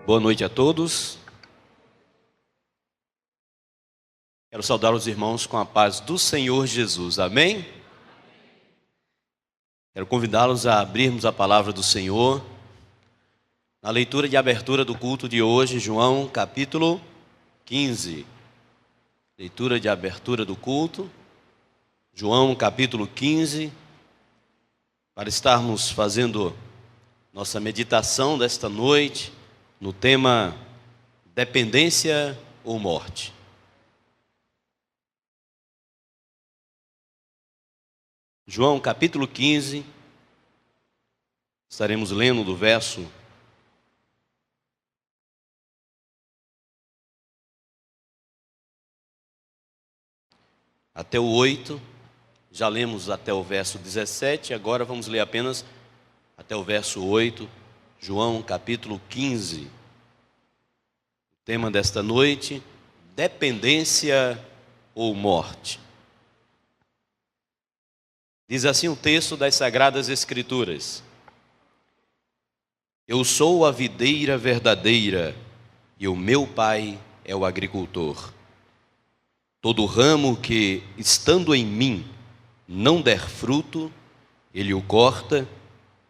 Boa noite a todos. Quero saudar os irmãos com a paz do Senhor Jesus. Amém? Quero convidá-los a abrirmos a palavra do Senhor na leitura de abertura do culto de hoje, João capítulo 15. Leitura de abertura do culto, João capítulo 15, para estarmos fazendo nossa meditação desta noite no tema dependência ou morte. João capítulo 15, estaremos lendo do verso até o 8, já lemos até o verso 17, agora vamos ler apenas até o verso 8, João capítulo 15. O tema desta noite, dependência ou morte. Diz assim o texto das Sagradas Escrituras: Eu sou a videira verdadeira e o meu Pai é o agricultor. Todo ramo que, estando em mim, não der fruto, ele o corta,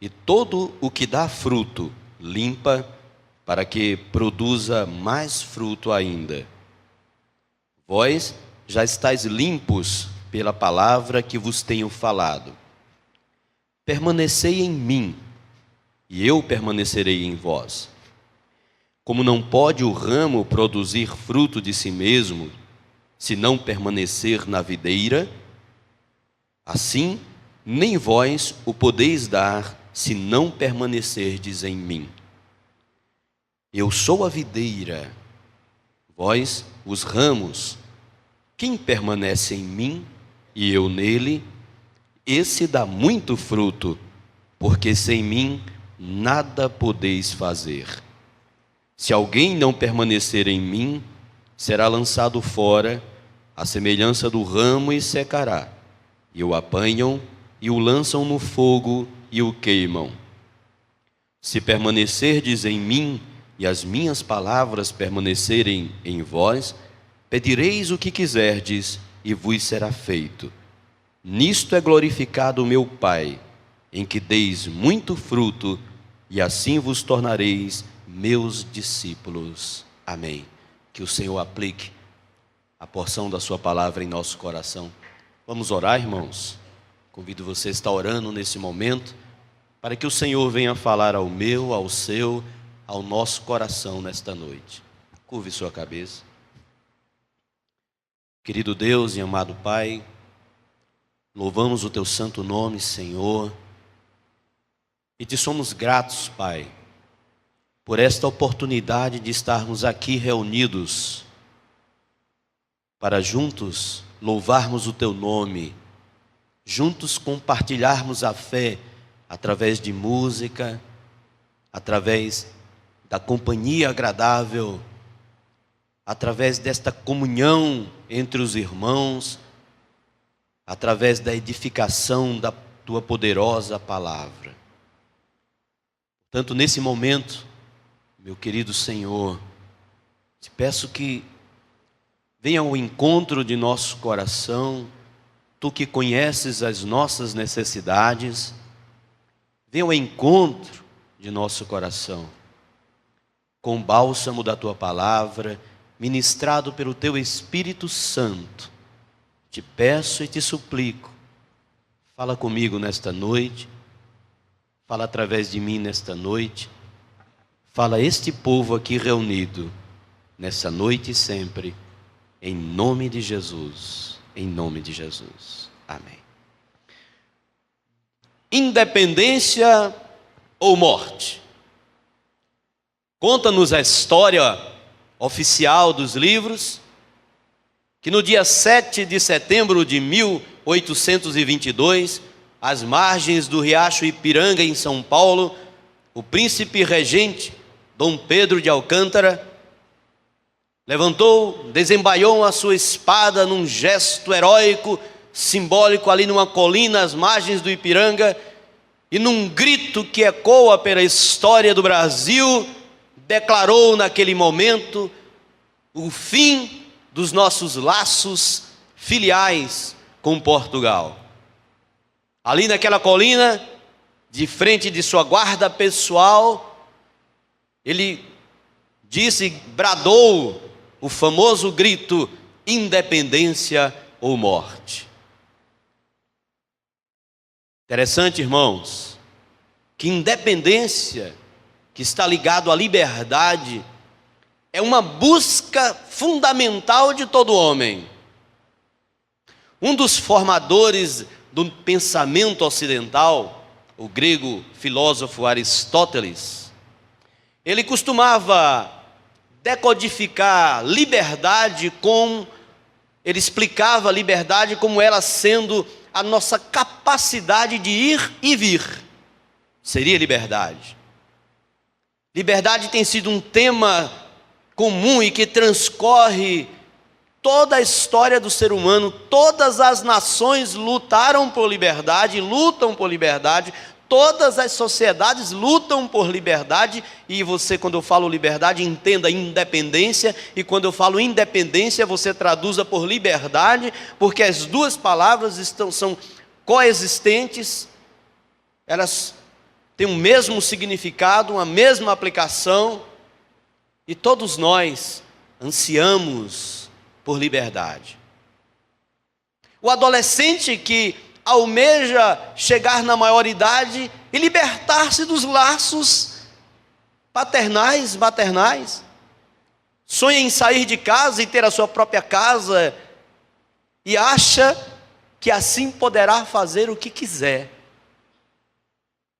e todo o que dá fruto, limpa, para que produza mais fruto ainda. Vós já estáis limpos pela palavra que vos tenho falado. Permanecei em mim, e eu permanecerei em vós. Como não pode o ramo produzir fruto de si mesmo, se não permanecer na videira, assim nem vós o podeis dar, se não permanecerdes em mim. Eu sou a videira, vós os ramos. Quem permanece em mim e eu nele, esse dá muito fruto, porque sem mim nada podeis fazer. Se alguém não permanecer em mim, será lançado fora, à semelhança do ramo, e secará. E o apanham e o lançam no fogo e o queimam. Se permanecerdes em mim e as minhas palavras permanecerem em vós, pedireis o que quiserdes e vos será feito. Nisto é glorificado o meu Pai, em que deis muito fruto, e assim vos tornareis meus discípulos. Amém. Que o Senhor aplique a porção da sua palavra em nosso coração. Vamos orar, irmãos? Convido você a estar orando nesse momento, para que o Senhor venha falar ao meu, ao seu, ao nosso coração nesta noite. Curve sua cabeça. Querido Deus e amado Pai, louvamos o teu santo nome, Senhor, e te somos gratos, Pai, por esta oportunidade de estarmos aqui reunidos para juntos louvarmos o teu nome, juntos compartilharmos a fé através de música, através da companhia agradável, através desta comunhão entre os irmãos, através da edificação da tua poderosa palavra. Tanto nesse momento, meu querido Senhor, te peço que venha ao encontro de nosso coração, tu que conheces as nossas necessidades, venha ao encontro de nosso coração, com o bálsamo da tua palavra, ministrado pelo teu Espírito Santo. Te peço e te suplico, fala comigo nesta noite, fala através de mim nesta noite, fala a este povo aqui reunido, nessa noite e sempre, em nome de Jesus, em nome de Jesus. Amém. Independência ou morte? Conta-nos a história oficial dos livros, que no dia 7 de setembro de 1822, às margens do riacho Ipiranga, em São Paulo, o príncipe regente, Dom Pedro de Alcântara, levantou, desembaiou a sua espada num gesto heróico, simbólico, ali numa colina às margens do Ipiranga, e num grito que ecoa pela história do Brasil, declarou naquele momento o fim dos nossos laços filiais com Portugal. Ali naquela colina, de frente de sua guarda pessoal, ele disse, bradou o famoso grito: independência ou morte. Interessante, irmãos, que independência, que está ligado à liberdade, é uma busca fundamental de todo homem. Um dos formadores do pensamento ocidental, o grego filósofo Aristóteles, ele costumava decodificar liberdade ele explicava a liberdade como ela sendo a nossa capacidade de ir e vir. Seria liberdade. Liberdade tem sido um tema comum e que transcorre toda a história do ser humano. Todas as nações lutaram por liberdade, lutam por liberdade. Todas as sociedades lutam por liberdade. E você, quando eu falo liberdade, entenda independência. E quando eu falo independência, você traduza por liberdade, porque as duas palavras são coexistentes. Elas têm o mesmo significado, uma mesma aplicação. E todos nós ansiamos por liberdade. O adolescente que almeja chegar na maioridade e libertar-se dos laços paternais, maternais, sonha em sair de casa e ter a sua própria casa e acha que assim poderá fazer o que quiser.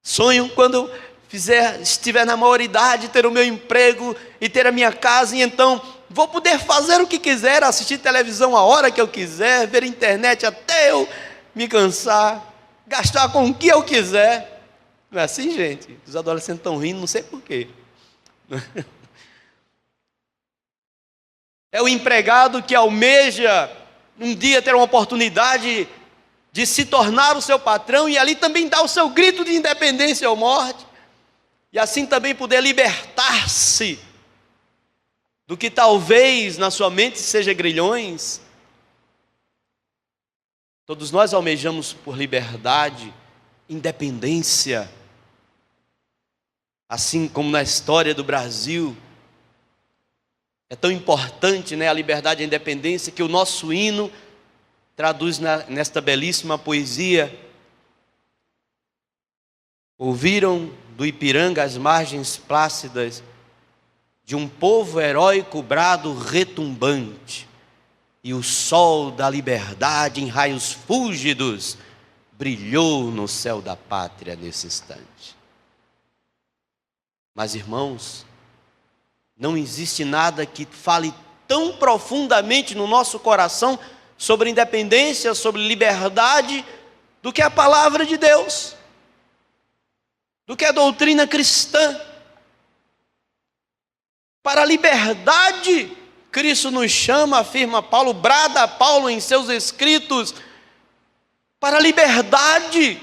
Sonho quando estiver na maioridade, ter o meu emprego e ter a minha casa, e então vou poder fazer o que quiser, assistir televisão a hora que eu quiser, ver internet até eu me cansar, gastar com o que eu quiser. Não é assim, gente? Os adolescentes estão rindo, não sei porquê. É o empregado que almeja um dia ter uma oportunidade de se tornar o seu patrão e ali também dar o seu grito de independência ou morte, e assim também poder libertar-se do que talvez na sua mente seja grilhões. Todos nós almejamos por liberdade, independência. Assim como na história do Brasil, é tão importante, a liberdade e a independência, que o nosso hino traduz nesta belíssima poesia. Ouviram do Ipiranga as margens plácidas de um povo heróico brado retumbante, e o sol da liberdade em raios fúlgidos brilhou no céu da pátria nesse instante. Mas, irmãos, não existe nada que fale tão profundamente no nosso coração sobre independência, sobre liberdade, do que a palavra de Deus, do que a doutrina cristã. Para a liberdade, Cristo nos chama, afirma Paulo, brada Paulo em seus escritos. Para a liberdade,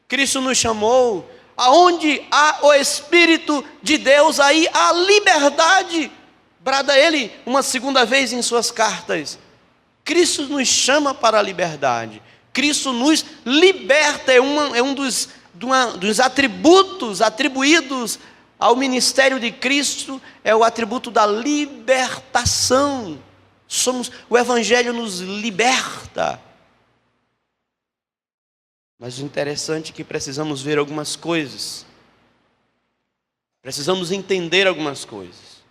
Cristo nos chamou. Aonde há o Espírito de Deus, aí há liberdade. Brada ele uma segunda vez em suas cartas. Cristo nos chama para a liberdade. Cristo nos liberta, é um dos atributos atribuídos ao ministério de Cristo, é o atributo da libertação. O Evangelho nos liberta. Mas o interessante é que precisamos ver algumas coisas. Precisamos entender algumas coisas.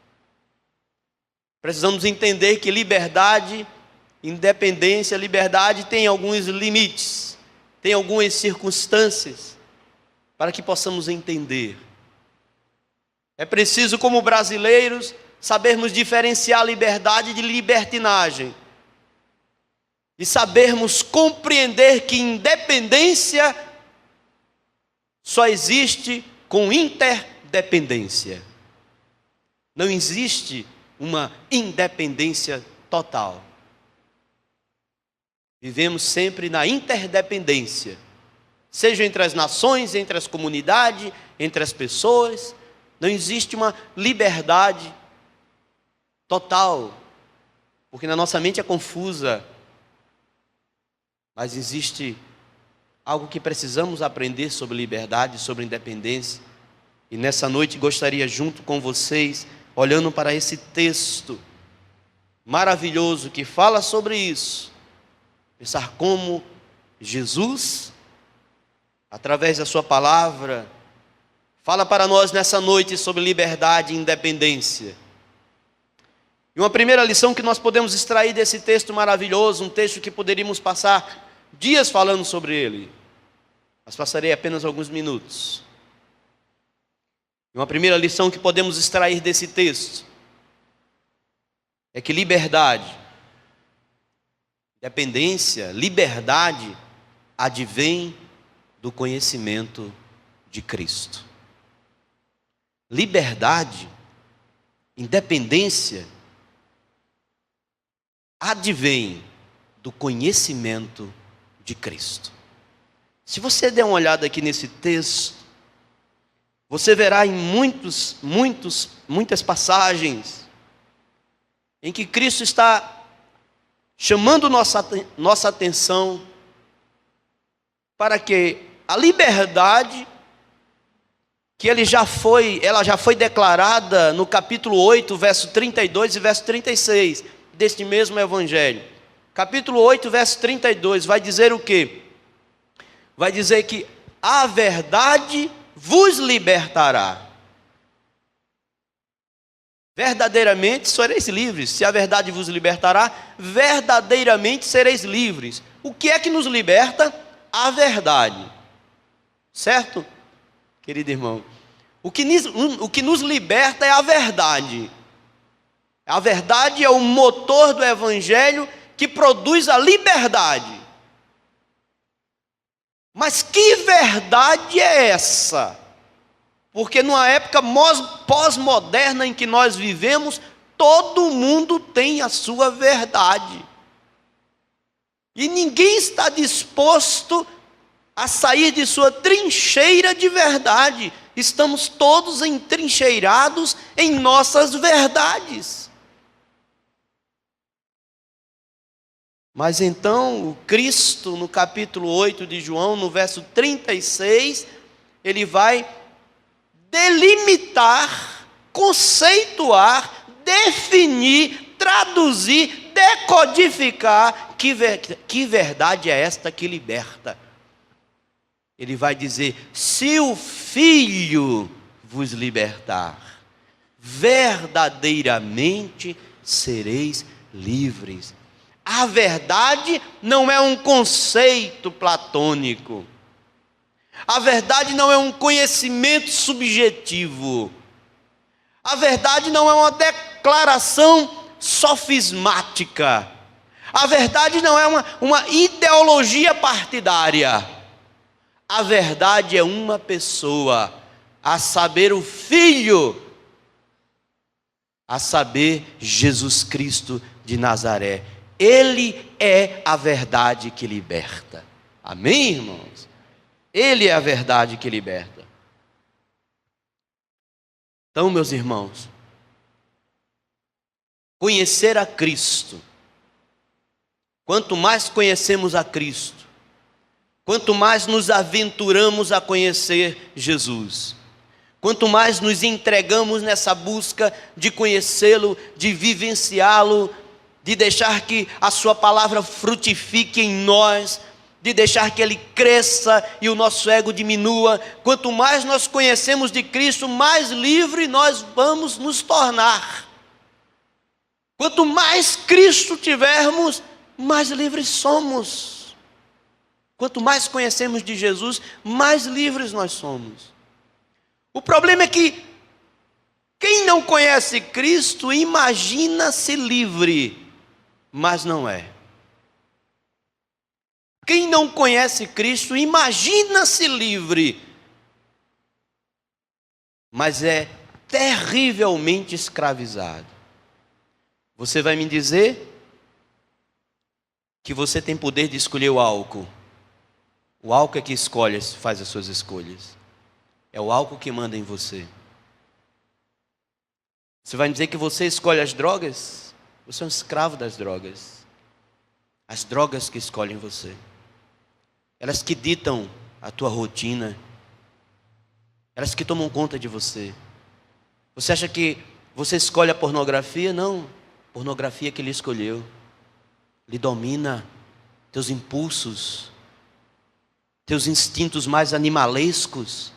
Precisamos entender que liberdade, independência, liberdade tem alguns limites, tem algumas circunstâncias, para que possamos entender. É preciso, como brasileiros, sabermos diferenciar liberdade de libertinagem. E sabermos compreender que independência só existe com interdependência. Não existe uma independência total. Vivemos sempre na interdependência, seja entre as nações, entre as comunidades, entre as pessoas, Não existe uma liberdade total, porque na nossa mente é confusa. Mas existe algo que precisamos aprender sobre liberdade, sobre independência. E nessa noite gostaria, junto com vocês, olhando para esse texto maravilhoso que fala sobre isso, pensar como Jesus, através da sua palavra, fala para nós nessa noite sobre liberdade e independência. E uma primeira lição que nós podemos extrair desse texto maravilhoso, um texto que poderíamos passar dias falando sobre ele, mas passarei apenas alguns minutos. E uma primeira lição que podemos extrair desse texto é que liberdade, independência, liberdade advém do conhecimento de Cristo. Liberdade, independência advém do conhecimento de Cristo. Se você der uma olhada aqui nesse texto, você verá em muitas passagens em que Cristo está chamando nossa atenção para que a liberdade que ela já foi declarada no capítulo 8, verso 32 e verso 36 deste mesmo evangelho. Capítulo 8, verso 32 vai dizer o quê? Vai dizer que a verdade vos libertará. Verdadeiramente sereis livres. Se a verdade vos libertará, verdadeiramente sereis livres. O que é que nos liberta? A verdade. Certo, querido irmão? O que nos liberta é a verdade. A verdade é o motor do evangelho que produz a liberdade. Mas que verdade é essa? Porque numa época pós-moderna em que nós vivemos, todo mundo tem a sua verdade. E ninguém está disposto a sair de sua trincheira de verdade. Estamos todos entrincheirados em nossas verdades. Mas então, o Cristo, no capítulo 8 de João, no verso 36, ele vai delimitar, conceituar, definir, traduzir, decodificar que verdade é esta que liberta. Ele vai dizer: se o Filho vos libertar, verdadeiramente sereis livres. A verdade não é um conceito platônico. A verdade não é um conhecimento subjetivo. A verdade não é uma declaração sofismática. A verdade não é uma ideologia partidária. A verdade é uma pessoa, a saber, o Filho, a saber, Jesus Cristo de Nazaré. Ele é a verdade que liberta. Amém, irmãos? Ele é a verdade que liberta. Então, meus irmãos, conhecer a Cristo, quanto mais conhecemos a Cristo, quanto mais nos aventuramos a conhecer Jesus, quanto mais nos entregamos nessa busca de conhecê-lo, de vivenciá-lo, de deixar que a sua palavra frutifique em nós, de deixar que ele cresça e o nosso ego diminua. Quanto mais nós conhecemos de Cristo, mais livre nós vamos nos tornar. Quanto mais Cristo tivermos, mais livres somos. Quanto mais conhecemos de Jesus, mais livres nós somos. O problema é que quem não conhece Cristo imagina-se livre, mas não é. Quem não conhece Cristo imagina-se livre, mas é terrivelmente escravizado. Você vai me dizer que você tem poder de escolher o álcool. O álcool é que escolhe, faz as suas escolhas. É o álcool que manda em você. Você vai me dizer que você escolhe as drogas? Você é um escravo das drogas. As drogas que escolhem você. Elas que ditam a tua rotina. Elas que tomam conta de você. Você acha que você escolhe a pornografia? Não. Pornografia que ele escolheu. Ele domina teus impulsos, teus instintos mais animalescos.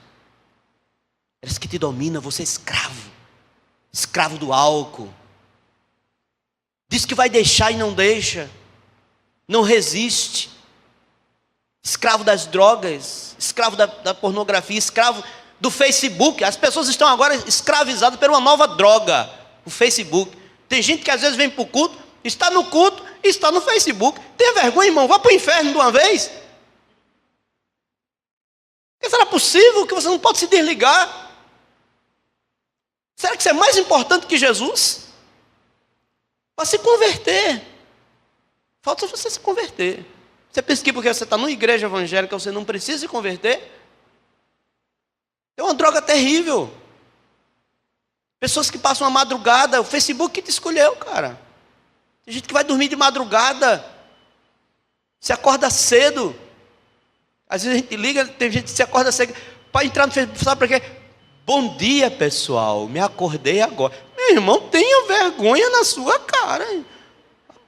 Elas que te dominam, você é escravo. Escravo do álcool. Diz que vai deixar e não deixa. Não resiste. Escravo das drogas. Escravo da pornografia. Escravo do Facebook. As pessoas estão agora escravizadas por uma nova droga. O Facebook. Tem gente que às vezes vem para o culto, está no culto e está no Facebook. Tenha vergonha, irmão. Vá para o inferno de uma vez. Será possível que você não pode se desligar? Será que isso é mais importante que Jesus? Para se converter. Falta você se converter. Você pensa que porque você está numa igreja evangélica você não precisa se converter? É uma droga terrível. Pessoas que passam a madrugada, o Facebook que te escolheu, cara. Tem gente que vai dormir de madrugada. Se acorda cedo. Às vezes a gente liga, tem gente que se acorda cedo para entrar no Facebook, sabe para quê? Bom dia, pessoal, me acordei agora. Meu irmão, tenha vergonha na sua cara.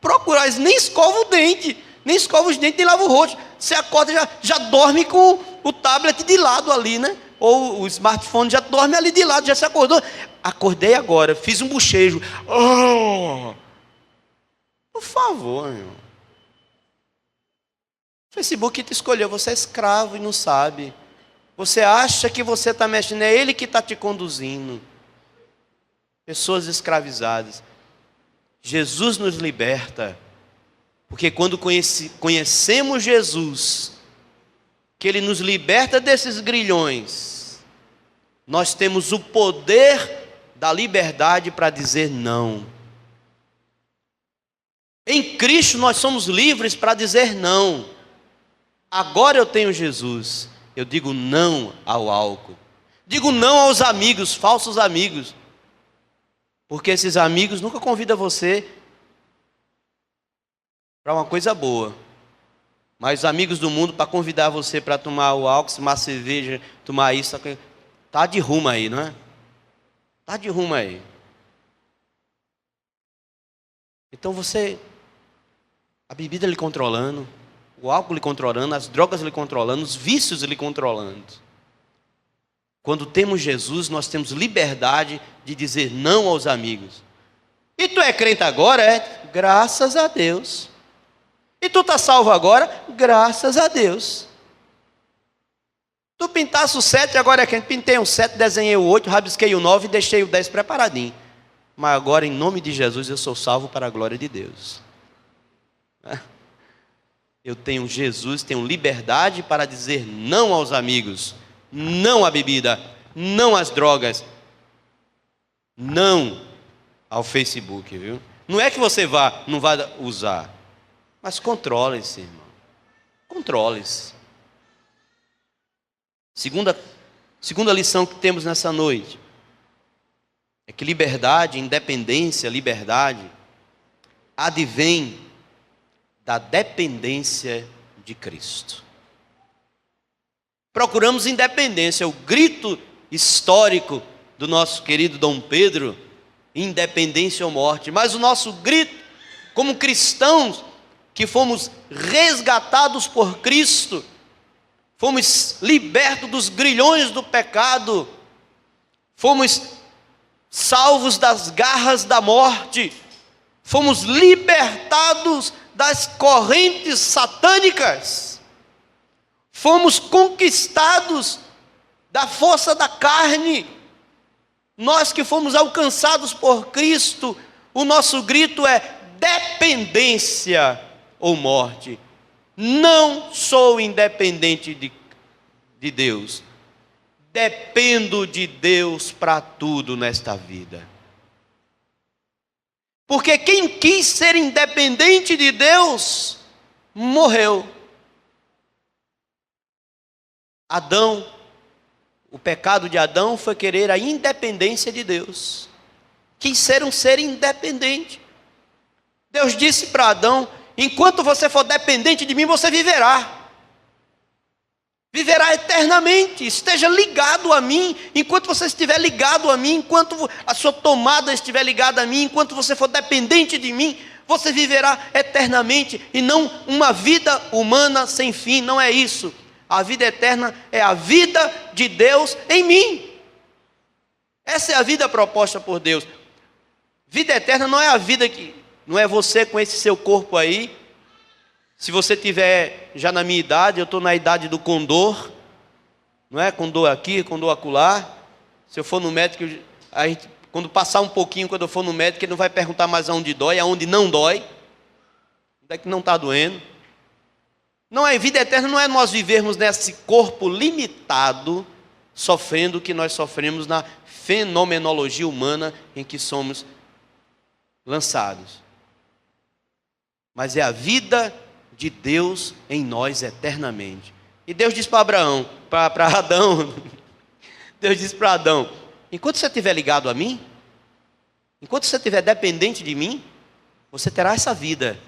Procurar, nem escova o dente, nem escova os dentes, nem lava o rosto. Você acorda, já dorme com o tablet de lado ali, né? Ou o smartphone já dorme ali de lado, já se acordou. Acordei agora, fiz um bochejo. Oh! Por favor, irmão. O Facebook te escolheu, você é escravo e não sabe. Você acha que você está mexendo, é ele que está te conduzindo. Pessoas escravizadas. Jesus nos liberta, porque quando conhecemos Jesus, que Ele nos liberta desses grilhões, nós temos o poder da liberdade para dizer não. Em Cristo nós somos livres para dizer não. Agora eu tenho Jesus, eu digo não ao álcool, digo não aos amigos, falsos amigos, porque esses amigos nunca convidam você para uma coisa boa, mas os amigos do mundo para convidar você para tomar o álcool, tomar cerveja, tomar isso, tá de rumo aí, não é? Tá de rumo aí. Então você, a bebida lhe controlando, o álcool lhe controlando, as drogas lhe controlando, os vícios lhe controlando. Quando temos Jesus, nós temos liberdade de dizer não aos amigos. E tu é crente agora? É, graças a Deus. E tu está salvo agora? Graças a Deus. Tu pintasse o 7, agora é crente. Pintei um 7, desenhei o 8, rabisquei o 9 e deixei o 10 preparadinho. Mas agora, em nome de Jesus, eu sou salvo para a glória de Deus. Eu tenho Jesus, tenho liberdade para dizer não aos amigos, não à bebida, não às drogas, não ao Facebook, viu? Não é que você não vá usar, mas controle-se, irmão. Controle-se. Segunda lição que temos nessa noite é que liberdade, independência, liberdade advém da dependência de Cristo. Procuramos independência, o grito histórico do nosso querido Dom Pedro, independência ou morte. Mas o nosso grito, como cristãos que fomos resgatados por Cristo, fomos libertos dos grilhões do pecado, fomos salvos das garras da morte, fomos libertados das correntes satânicas, fomos conquistados da força da carne. Nós que fomos alcançados por Cristo, o nosso grito é dependência ou morte. Não sou independente de Deus, dependo de Deus para tudo nesta vida. Porque quem quis ser independente de Deus, morreu. Adão, o pecado de Adão foi querer a independência de Deus. quis ser um ser independente. Deus disse para Adão: enquanto você for dependente de mim, você viverá. Viverá eternamente, esteja ligado a mim. Enquanto você estiver ligado a mim, enquanto a sua tomada estiver ligada a mim, enquanto você for dependente de mim, você viverá eternamente, e não uma vida humana sem fim. Não é isso. A vida eterna é a vida de Deus em mim. Essa é a vida proposta por Deus. Vida eterna não é a vida que, não é você com esse seu corpo aí. Se você tiver já na minha idade, eu estou na idade do condor, não é? Condor aqui, condor acolá. Se eu for no médico, quando passar um pouquinho, quando eu for no médico, ele não vai perguntar mais aonde dói, aonde não dói, onde é que não está doendo. Não é vida eterna, não é nós vivermos nesse corpo limitado, sofrendo o que nós sofremos na fenomenologia humana em que somos lançados. Mas é a vida de Deus em nós eternamente. E Deus diz para Abraão, para Adão, Deus diz para Adão: enquanto você estiver ligado a mim, enquanto você estiver dependente de mim, você terá essa vida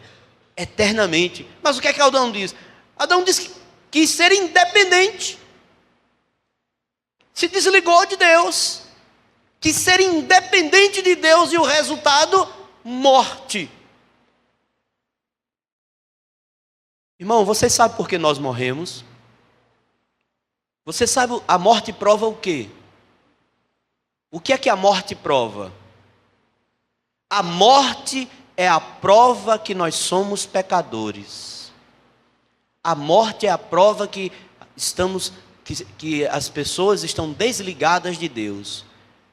eternamente. Mas o que é que Adão diz? Adão diz que quis ser independente, se desligou de Deus, quis ser independente de Deus, e o resultado, morte. Irmão, você sabe por que nós morremos? Você sabe, a morte prova o quê? O que é que a morte prova? A morte é a prova que nós somos pecadores. A morte é a prova que as pessoas estão desligadas de Deus.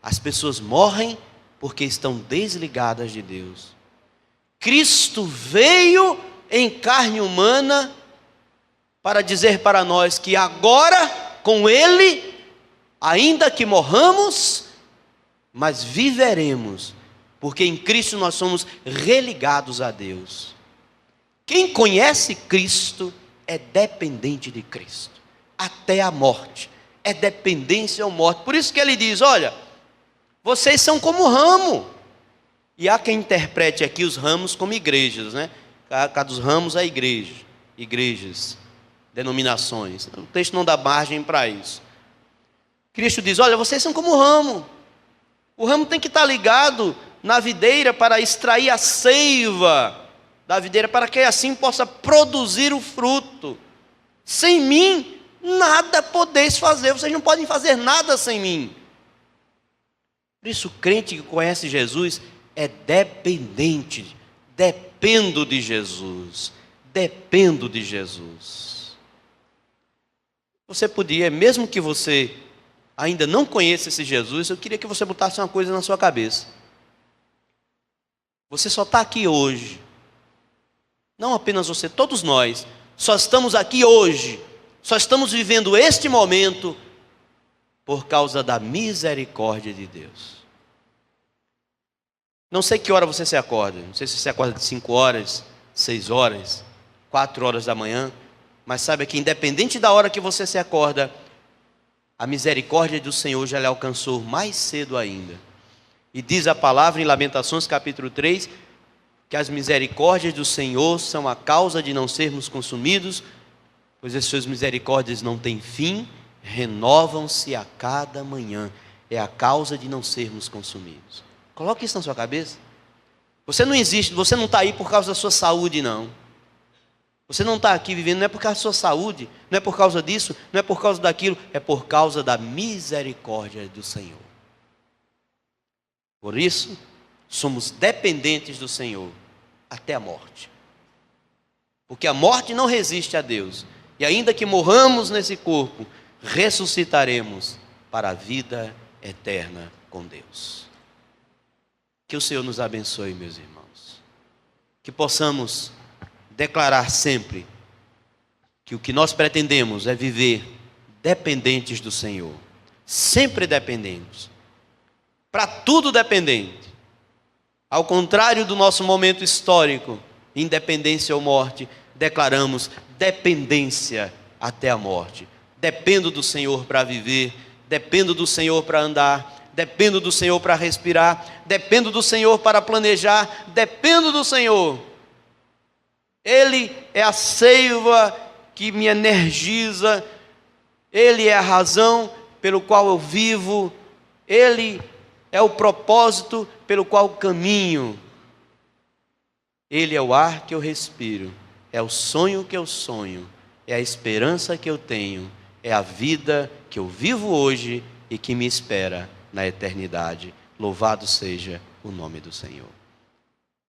As pessoas morrem porque estão desligadas de Deus. Cristo veio em carne humana para dizer para nós que agora, com Ele, ainda que morramos, mas viveremos, porque em Cristo nós somos religados a Deus. Quem conhece Cristo é dependente de Cristo, até a morte, é dependência ou morte. Por isso que ele diz: olha, vocês são como ramo. E há quem interprete aqui os ramos como igrejas, né? Cada dos ramos é igreja, igrejas, denominações. O texto não dá margem para isso. Cristo diz: olha, vocês são como ramo. O ramo tem que estar ligado na videira para extrair a seiva da videira, para que assim possa produzir o fruto. Sem mim, nada podeis fazer. Vocês não podem fazer nada sem mim. Por isso, o crente que conhece Jesus é dependente. Dependo de Jesus. Dependo de Jesus. Você podia, mesmo que você ainda não conheça esse Jesus, eu queria que você botasse uma coisa na sua cabeça. Você só está aqui hoje. Não apenas você, todos nós. Só estamos aqui hoje. Só estamos vivendo este momento por causa da misericórdia de Deus. Não sei que hora você se acorda. Não sei se você acorda de 5 horas, 6 horas, 4 horas da manhã. Mas saiba que independente da hora que você se acorda, a misericórdia do Senhor já lhe alcançou mais cedo ainda. E diz a palavra em Lamentações capítulo 3, que as misericórdias do Senhor são a causa de não sermos consumidos, pois as suas misericórdias não têm fim, renovam-se a cada manhã. É a causa de não sermos consumidos. Coloque isso na sua cabeça. Você não existe, você não está aí por causa da sua saúde, não. Você não está aqui vivendo, não é por causa da sua saúde, não é por causa disso, não é por causa daquilo, é por causa da misericórdia do Senhor. Por isso, somos dependentes do Senhor até a morte. Porque a morte não resiste a Deus. E ainda que morramos nesse corpo, ressuscitaremos para a vida eterna com Deus. Que o Senhor nos abençoe, meus irmãos. Que possamos declarar sempre que o que nós pretendemos é viver dependentes do Senhor. Sempre dependentes. Para tudo dependente. Ao contrário do nosso momento histórico, independência ou morte, declaramos dependência até a morte. Dependo do Senhor para viver, dependo do Senhor para andar, dependo do Senhor para respirar, dependo do Senhor para planejar, dependo do Senhor. Ele é a seiva que me energiza, Ele é a razão pelo qual eu vivo, Ele é o propósito pelo qual caminho. Ele é o ar que eu respiro, é o sonho que eu sonho, é a esperança que eu tenho, é a vida que eu vivo hoje e que me espera na eternidade. Louvado seja o nome do Senhor.